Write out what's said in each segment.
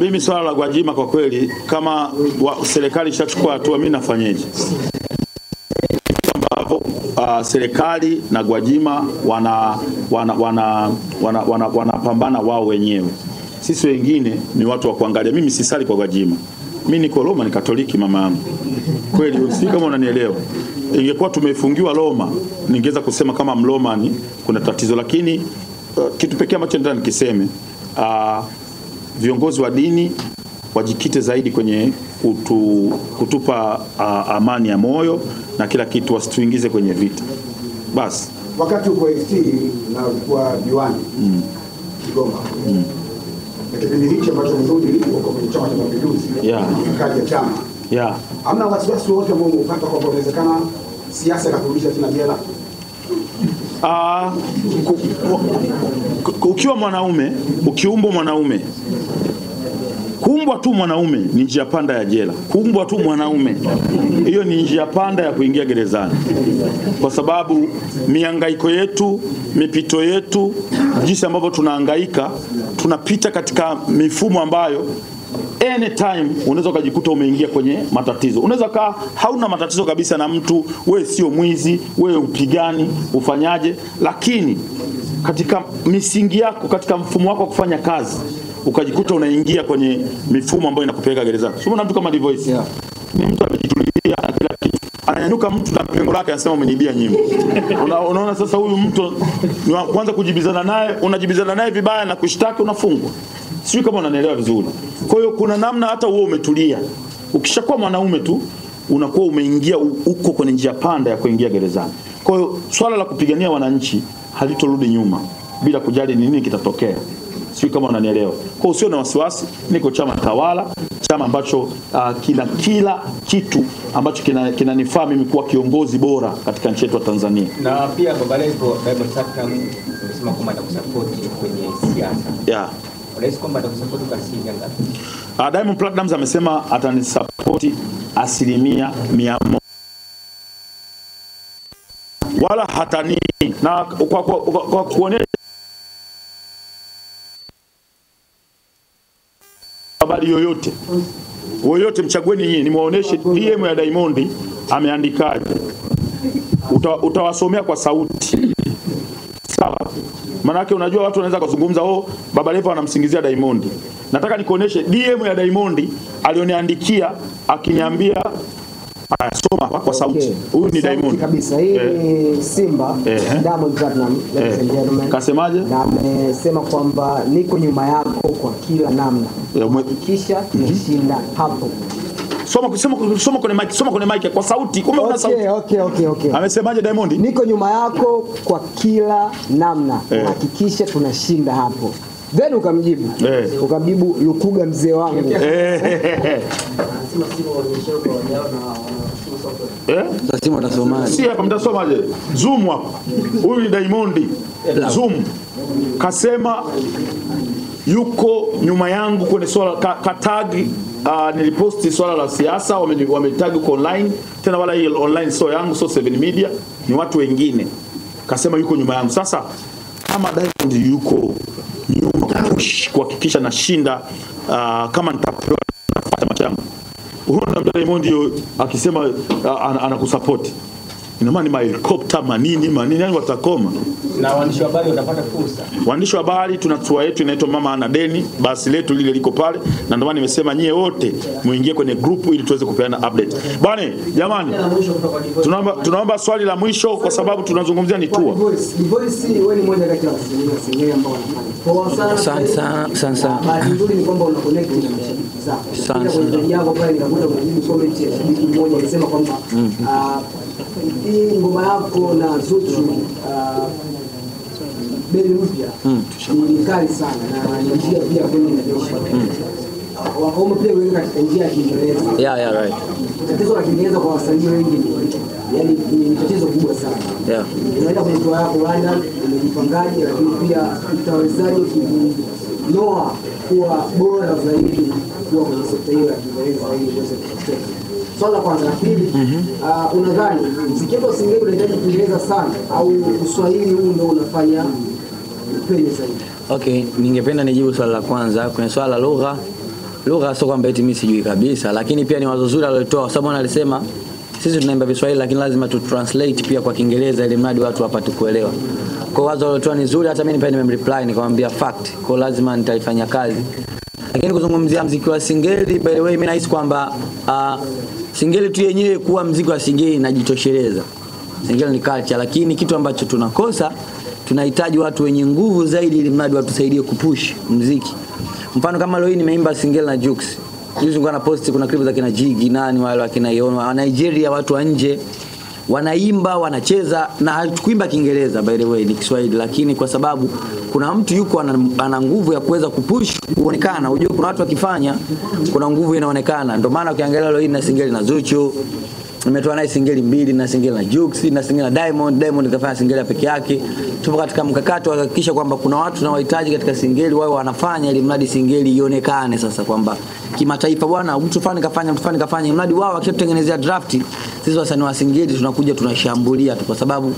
Mimi swala la Gwajima kwa kweli kama serikali ishachukua hatua mimi nafanyeje? Serikali na Gwajima wanapambana wao wenyewe. Sisi wengine ni watu wa kuangalia. Mimi sisali kwa Gwajima. Mimi niko Roma, ni Katoliki mama yangu. Kweli usifika kama unanielewa. Ingekuwa tumefungiwa Roma, ningeweza kusema kama Mroma ni kuna tatizo, lakini kitu pekee ambacho nataka nikiseme, viongozi wa dini wajikite zaidi kwenye kutupa amani ya moyo na kila kitu, wasituingize kwenye vita. Basi wakati uko FT na kwa diwani Kigoma, na kipindi hicho ambacho mrudi uko kwenye Chama cha Mapinduzi, kaja chama, hamna wasiwasi wote ambao unapata kwa inawezekana siasa inakurudisha tena jela? Ukiwa mwanaume, ukiumbwa mwanaume, kuumbwa tu mwanaume ni njia panda ya jela. Kuumbwa tu mwanaume, hiyo ni njia panda ya kuingia gerezani. Kwa sababu mihangaiko yetu, mipito yetu, jinsi ambavyo tunahangaika, tunapita katika mifumo ambayo anytime unaweza kujikuta umeingia kwenye matatizo. Unaweza kaa hauna matatizo kabisa na mtu, wewe sio mwizi, wewe upigani, ufanyaje, lakini katika misingi yako, katika mfumo wako wa kufanya kazi, ukajikuta unaingia kwenye mifumo ambayo inakupeleka gerezani. Sio mtu kama Divoice. Ni mtu amejitulia kila kitu. Ananyanyuka mtu na pengo lake anasema umenibia nyimbo. Unaona sasa huyu mtu kwanza kujibizana naye, unajibizana naye vibaya na kushtaki unafungwa. Sio kama unanielewa vizuri. Kwa hiyo kuna namna hata wewe umetulia. Ukishakuwa mwanaume tu unakuwa umeingia uko kwenye njia panda ya kuingia gerezani. Kwa hiyo swala la kupigania wananchi halitorudi nyuma bila kujali nini kitatokea. Sio kama unanielewa. Kwa hiyo usio na wasiwasi, niko chama tawala, chama ambacho kina kila kitu ambacho kinanifaa mimi kuwa kiongozi bora katika nchi yetu ya Tanzania. Na pia baba lepo Diamond Platnumz amesema kwamba atakusupport kwenye siasa. Unahisi kwamba atakusupport kwa asilimia ngapi? Diamond Platnumz amesema atanisupport 100%. Wala hatani na kwa kuonesha habari yoyote mchagueni nyinyi, nimuoneshe DM ya Diamond ameandikaje. Utawasomea kwa sauti. Sawa? Maana yake unajua watu wanaweza kuzungumza Baba Levo anamsingizia Diamond. Nataka nikuoneshe DM ya Diamond alioniandikia akiniambia soma kwa sauti. Huyu ni Diamond kabisa. Hii ni Simba Diamond Platnumz. Kasemaje? Na amesema kwamba niko nyuma yako kwa kila namna. Hakikisha tunashinda hapo. Soma kwenye mic kwa sauti. Kumbe una sauti. Okay. Amesemaje Diamond? Niko nyuma yako kwa kila namna. Hakikisha tunashinda hapo. Then ukamjibu. Ukamjibu Lukuga mzee wangu. Sasa mtasomaje? Si hapa mtasomaje? Zoom hapa. Huyu ni Diamond. Zoom. Kasema yuko nyuma yangu kwenye swala katagi. Niliposti swala la siasa, wametag uko online, tena wala hii online sio yangu, sio 7 Media, ni watu wengine. Kasema yuko nyuma yangu. Sasa kama Diamond yuko nyuma kuhakikisha nashinda, kama nitapewa nafasi machangu, unaona Diamond akisema anakusupport, ina maana ni helicopter manini yani watakoma. Na waandishi wa habari watapata fursa. Waandishi wa habari tuna tour yetu inaitwa Mama Ana Deni, basi letu lile liko pale, na ndio maana nimesema nyie wote muingie kwenye group ili tuweze kupeana update. Bwana jamani, tunaomba swali la mwisho kwa sababu tunazungumzia ni tour. Divoice wewe ni mmoja kati ya wasanii ambao wanafanya. Sana. Bahati nzuri ni kwamba una connect na mashabiki zako. Sana. Kwa jambo pale nikakuta unajibu comment ya shabiki mmoja alisema kwamba hii ngoma yako na Zuchu bendi mpya ni kali sana na njia pia kwenda inadosha. Wakaomba pia wewe katika njia ya Kiingereza. Right. Tatizo la Kiingereza kwa wasanii wengi yani ni tatizo kubwa sana. Unaenda kwenye tour yako London, umejipangaje, lakini pia utawezaje kunoa kuwa bora zaidi kwa kwenye sekta hiyo ya Kiingereza ili uweze kufikia. Swala kwanza. Pili, unadhani muziki wa Singeli unahitaji Kiingereza sana au Kiswahili huu ndio unafanya upenye zaidi? Okay, ningependa nijibu swala la kwanza. Kwenye swala la lugha, Lugha sio kwamba eti mimi sijui kabisa, lakini pia ni wazo zuri alilotoa, sababu analisema sisi tunaimba Kiswahili lakini lazima tu translate pia kwa Kiingereza ili mradi watu wapate kuelewa. Kwa wazo alilotoa ni zuri, hata mimi pia nimemreply nikamwambia fact, kwa lazima nitaifanya kazi. Lakini kuzungumzia muziki wa Singeli, by the way mimi nahisi kwamba Singeli tu yenyewe kuwa muziki wa Singeli inajitosheleza. Singeli ni culture, lakini kitu ambacho tunakosa, tunahitaji watu wenye nguvu zaidi ili mradi watusaidie kupush muziki. Mfano kama leo hii nimeimba Singeli na Jux. Juzi nilikuwa na post kuna clip za kina Jiggy nani wale wakina Iona wa Nigeria, watu wa nje wanaimba wanacheza, na hatukuimba Kiingereza by the way, ni Kiswahili, lakini kwa sababu kuna mtu yuko ana nguvu ya kuweza kupush kuonekana. Unajua kuna watu wakifanya kuna nguvu inaonekana. Ndio maana ukiangalia leo hii na Singeli na Zuchu, nimetoa naye Singeli 2 na Singeli na Jux na Singeli na Diamond kafanya Singeli peke yake. Tupo katika mkakati wa kuhakikisha kwamba kuna watu tunawahitaji katika Singeli wao wanafanya ili mradi Singeli ionekane sasa kwamba kimataifa bwana mtu fulani kafanya mradi wao wakitengenezea draft, sisi wasanii wa Singeli tunakuja tunashambulia tu, kwa sababu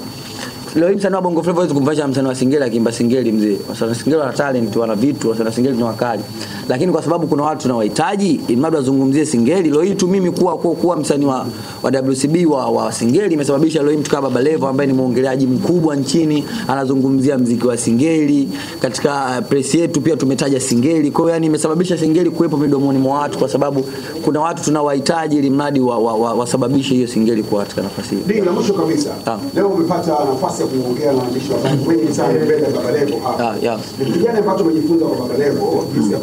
leo hii msanii wa Bongo Flava hawezi kumfanya msanii wa Singeli akiimba Singeli mzee. Wasanii wa Singeli wana talent, wana vitu, wasanii wa Singeli ni wakali. Lakini kwa sababu kuna watu tunawahitaji, imradi wazungumzie Singeli. Leo hii tu mimi kuwa msanii wa WCB wa Singeli imesababisha leo hii mtu kama Baba Levo ambaye ni muongeleaji mkubwa nchini anazungumzia muziki wa Singeli. Katika press yetu pia tumetaja Singeli. Kwa hiyo yani imesababisha Singeli kuwepo midomoni mwa watu, kwa sababu kuna watu tunawahitaji ili mradi wasababishe hiyo Singeli kuwa katika nafasi hiyo. Ndio, na mwisho kabisa. Leo umepata nafasi ya kuongea na waandishi wa habari wengi sana mbele ya Baba Levo hapa. Ni kijana ambacho umejifunza kwa Baba Levo jinsi ya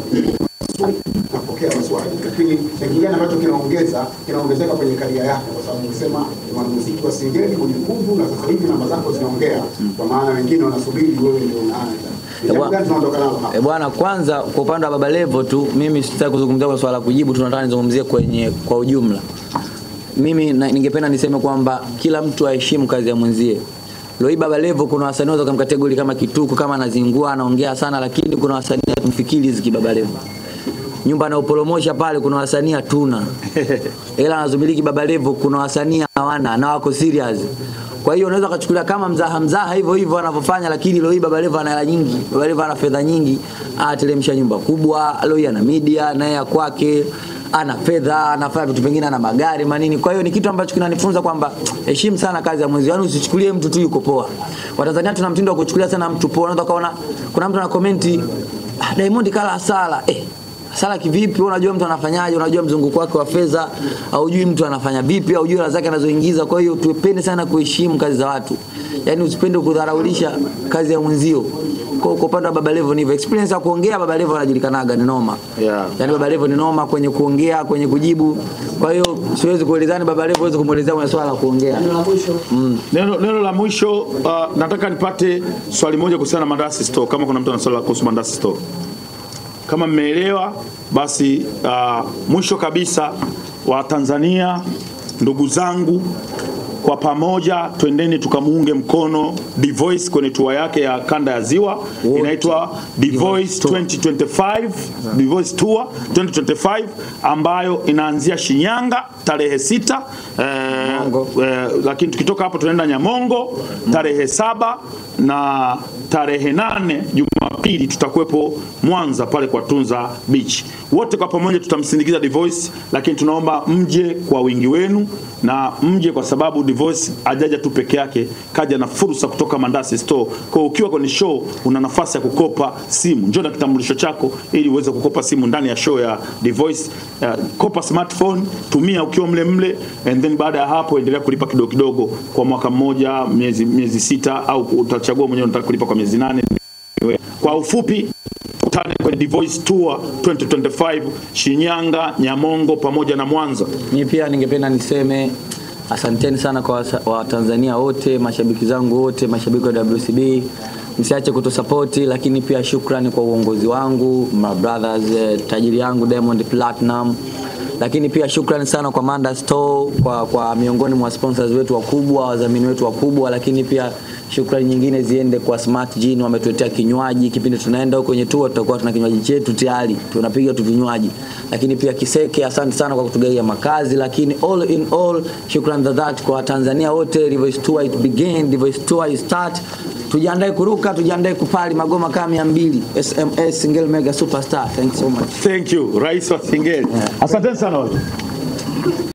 kupokea maswali. Lakini ni kijana ambacho kinaongezeka kwenye karia yako, kwa sababu unasema mwanamuziki wa Singeli mwenye nguvu, na sasa hivi namba zako zinaongea, kwa maana wengine wanasubiri wewe ndio unaanza. Bwana, kwanza kwa upande wa Baba Levo tu mimi sitaki kuzungumzia kwa swala kujibu, tunataka nizungumzie kwa ujumla. Mimi ningependa niseme kwamba kila mtu aheshimu kazi ya mwenzie. Leo hii Baba Levo kuna wasanii wa kategori kama Kituko, kama anazingua anaongea sana, lakini kuna wasanii tumfikiri ziki Baba Levo. Nyumba na upolomosha pale kuna wasanii hatuna. Ila anazumiliki Baba Levo kuna wasanii hawana na wako serious. Kwa hiyo unaweza kuchukulia kama mzaha hivyo anavyofanya, lakini leo hii Baba Levo ana hela nyingi, Baba Levo ana fedha nyingi, atelemsha nyumba kubwa, leo hii ana media na ya kwake, ana fedha, anafanya vitu vingine, ana magari manini. Kwa hiyo ni kitu ambacho kinanifunza kwamba heshimu sana kazi ya mwenzi. Yaani usichukulie mtu tu yuko poa. Watanzania tuna mtindo wa kuchukulia sana mtu poa. Unaweza kaona kuna mtu ana comment Diamond kala asala. Sala kivipi? Unajua mtu anafanyaje? Unajua mzunguko wake wa fedha, hujui mtu anafanya vipi, hujui hela zake anazoingiza. Kwa hiyo tupende sana kuheshimu kazi za watu. Yaani usipende kudharaulisha kazi ya mwenzio. Kwa upande wa Baba Levo ni hivyo. Experience ya kuongea Baba Levo anajulikanaga ni noma. Yaani Baba Levo ni noma kwenye kuongea, kwenye kujibu. Kwa hiyo siwezi kuelezana Baba Levo, siwezi kumuelezea kwenye swala la kuongea. Neno la mwisho nataka nipate swali moja kuhusiana na Mandasi Store, kama kuna mtu ana swali kuhusu Mandasi Store. Kama mmeelewa basi mwisho kabisa wa Tanzania, ndugu zangu, kwa pamoja twendeni tukamuunge mkono D-Voice kwenye tour yake ya kanda ya Ziwa. Inaitwa D-Voice 2025, D-Voice Tour 2025 ambayo inaanzia Shinyanga tarehe 6, lakini tukitoka hapo tunaenda Nyamongo tarehe 7 na tarehe 8 Jumapili tutakuwepo Mwanza pale kwa Tunza Beach. Wote kwa pamoja tutamsindikiza D-Voice, lakini tunaomba mje kwa wingi wenu, na mje kwa sababu D-Voice ajaja tu peke yake, kaja na fursa kutoka Mandasi Store. Kwa ukiwa kwenye show una nafasi ya kukopa simu. Njoo na kitambulisho chako ili uweze kukopa simu ndani ya show ya D-Voice. Kopa smartphone, tumia ukiwa mle, and then baada ya hapo endelea kulipa kidogo kidogo kwa mwaka mmoja, miezi 6, au utachagua mwenyewe unataka kulipa kwa miezi 8. Kwa ufupi tukutane kwenye D-Voice Tour 2025 Shinyanga, Nyamongo pamoja na Mwanza. Mimi pia ningependa niseme asanteni sana kwa Watanzania wote, mashabiki zangu wote, mashabiki wa WCB. Msiache kutusupport, lakini pia shukrani kwa uongozi wangu, my brothers, tajiri yangu Diamond Platinum. Lakini pia shukrani sana kwa Mandasi Store, kwa miongoni mwa sponsors wetu wakubwa, wadhamini wetu wakubwa, lakini pia Shukrani nyingine ziende kwa Smart Gin, wametuletea kinywaji. Kipindi tunaenda huko kwenye tour tutakuwa tuna kinywaji chetu tayari, tunapiga tu vinywaji. Lakini pia Kiseke, asante sana kwa kutugaia makazi. Lakini all in all, shukrani za dhati kwa Tanzania wote. Revoice Tour it began, Revoice Tour is start. Tujiandae kuruka, tujiandae kupali magoma kama 200. SMS Single Mega Superstar. Thanks so much. Thank you, Rais wa Singeli. Asante sana watu.